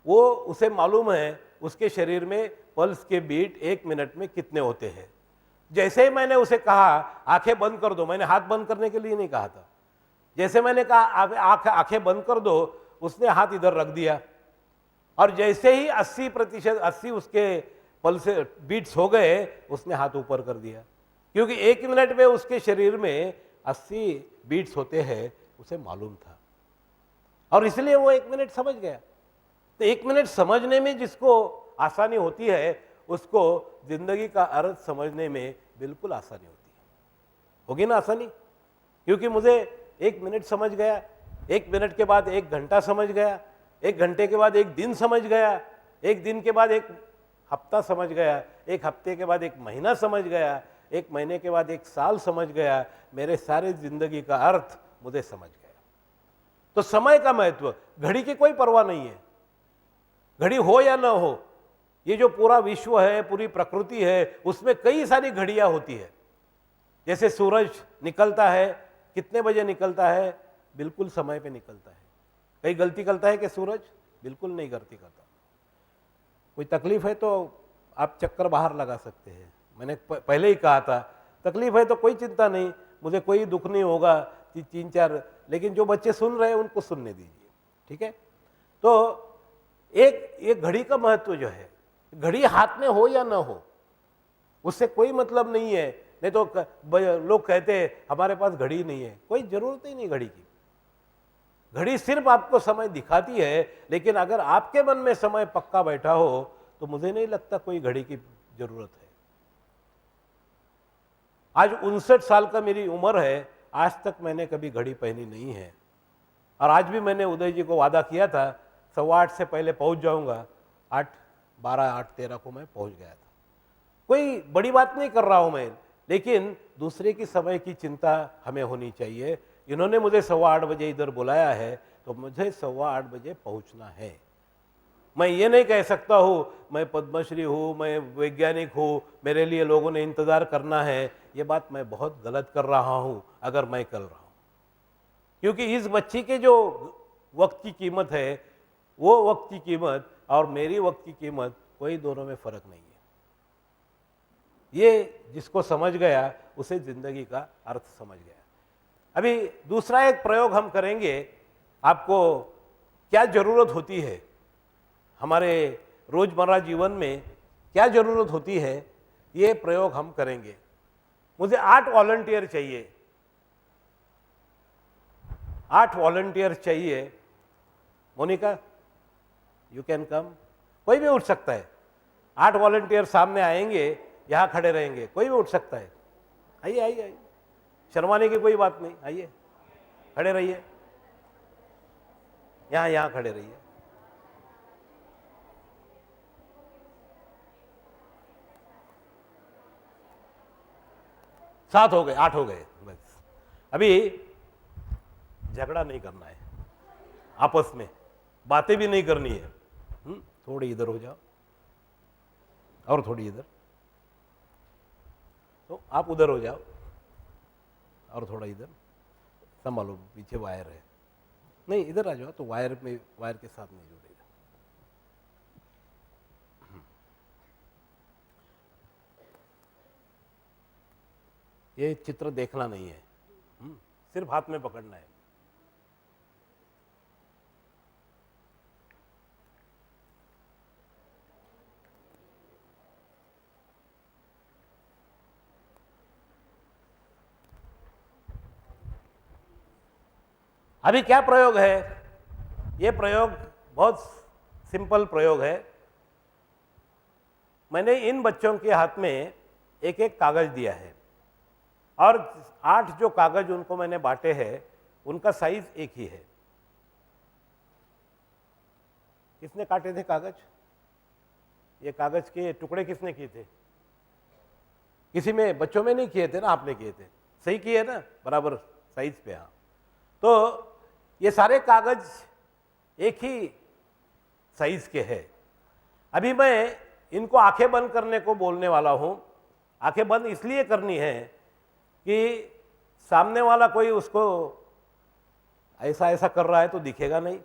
वो उसे मालूम है उसके शरीर में पल्स के बीट 1 मिनट में कितने होते हैं। जैसे ही मैंने उसे कहा आंखें बंद कर दो, मैंने हाथ बंद करने के लिए नहीं कहा था, जैसे मैंने कहा आंखें बंद कर दो, उसने हाथ इधर रख दिया और जैसे ही 80% 80 उसके पल्स बीट्स हो गए, उसने हाथ ऊपर कर दिया, क्योंकि 1 मिनट में उसके शरीर में 80 बीट्स होते हैं, उसे मालूम था और इसलिए वो 1 मिनट समझ गया। तो 1 मिनट समझने में जिसको आसानी होती है, उसको जिंदगी का अर्थ समझने में बिल्कुल आसानी होती है। होगी ना आसानी? क्योंकि मुझे 1 मिनट समझ गया, 1 मिनट के बाद 1 घंटा समझ गया, 1 घंटे के बाद 1 दिन समझ गया, 1 दिन के बाद 1 हफ्ता समझ गया, 1 हफ्ते के बाद 1 महीना समझ गया, 1 महीने के बाद 1 साल समझ गया। मेरे सारे जिंदगी का अर्थ मुझे समझ गया। तो समय का महत्व, घड़ी की कोई परवाह नहीं है, घड़ी हो या ना हो। ये जो पूरा विश्व है, पूरी प्रकृति है, उसमें कई सारी घड़ियां होती है। जैसे सूरज निकलता है, कितने बजे निकलता है? बिल्कुल समय पे निकलता है। कहीं गलती करता है कि सूरज? बिल्कुल नहीं गलती करता। कोई तकलीफ है तो आप चक्कर बाहर लगा सकते हैं। मैंने पहले ही कहा था, तकलीफ है तो कोई चिंता नहीं, मुझे कोई दुख नहीं होगा, 3-4, लेकिन जो बच्चे सुन रहे हैं उनको सुनने दीजिए, ठीक है? तो एक घड़ी का महत्व जो है, घड़ी हाथ में हो या ना हो उससे कोई मतलब नहीं है। नहीं तो लोग कहते हैं हमारे पास घड़ी नहीं है, कोई जरूरत ही नहीं घड़ी की। घड़ी सिर्फ आपको समय दिखाती है, लेकिन अगर आपके मन में समय पक्का बैठा हो तो मुझे नहीं लगता कोई घड़ी की जरूरत है। आज 59 साल का मेरी उम्र है, आज तक मैंने कभी घड़ी पहनी नहीं है। और आज भी मैंने उदय जी को वादा किया था 8:15 से पहले पहुंच जाऊंगा, 8:12 8:13 को मैं पहुंच गया था। कोई बड़ी बात नहीं कर रहा हूं मैं, लेकिन दूसरे की समय की चिंता हमें होनी चाहिए। इन्होंने मुझे 8:15 बजे इधर बुलाया है, तो मुझे 8:15 बजे पहुंचना है। मैं ये नहीं कह सकता हूं मैं पद्मश्री हूं, मैं वैज्ञानिक हूं, मेरे लिए लोगों ने इंतजार करना है। ये बात मैं बहुत गलत कर रहा हूं अगर मैं कर रहा हूं, क्योंकि इस बच्ची के जो वक्त की कीमत है, वो वक्त की कीमत और मेरी वक्त की कीमत, कोई दोनों में फर्क नहीं है। ये जिसको समझ गया उसे जिंदगी का अर्थ समझ गया। अभी दूसरा एक प्रयोग हम करेंगे। आपको क्या जरूरत होती है, हमारे रोजमर्रा जीवन में क्या जरूरत होती है, ये प्रयोग हम करेंगे। मुझे 8 वॉलंटियर चाहिए, 8 वॉलंटियर चाहिए। Monika, you can come. कोई भी उठ सकता है। 8 वॉलंटियर सामने आएंगे, यहां खड़े रहेंगे, कोई भी उठ सकता है। आइए आइए आइए, शर्माने की कोई बात नहीं, आइए खड़े रहिए, यहां खड़े रहिए। सात हो गए, 8 हो गए बस। अभी झगड़ा नहीं करना है, आपस में बातें भी नहीं करनी है। थोड़ी इधर हो जाओ और थोड़ी इधर, तो आप उधर हो जाओ और थोड़ा इधर संभालो, पीछे वायर है। नहीं, इधर आ जाओ तो वायर के साथ नहीं जुड़ेगा। ये चित्र देखना नहीं है, सिर्फ हाथ में पकड़ना है। अभी क्या प्रयोग है? ये प्रयोग बहुत सिंपल प्रयोग है। मैंने इन बच्चों के हाथ में एक एक कागज दिया है और 8 जो कागज उनको मैंने बांटे हैं, उनका साइज एक ही है। किसने काटे थे कागज? ये कागज के टुकड़े किसने किए थे? किसी में, बच्चों में नहीं किए थे ना, आपने किए थे। सही किए ना, बराबर साइज पे। हाँ, तो ये सारे कागज एक ही साइज के हैं। अभी मैं इनको आंखें बंद करने को बोलने वाला हूं। आंखें बंद इसलिए करनी है कि सामने वाला कोई उसको ऐसा ऐसा कर रहा है तो दिखेगा नहीं,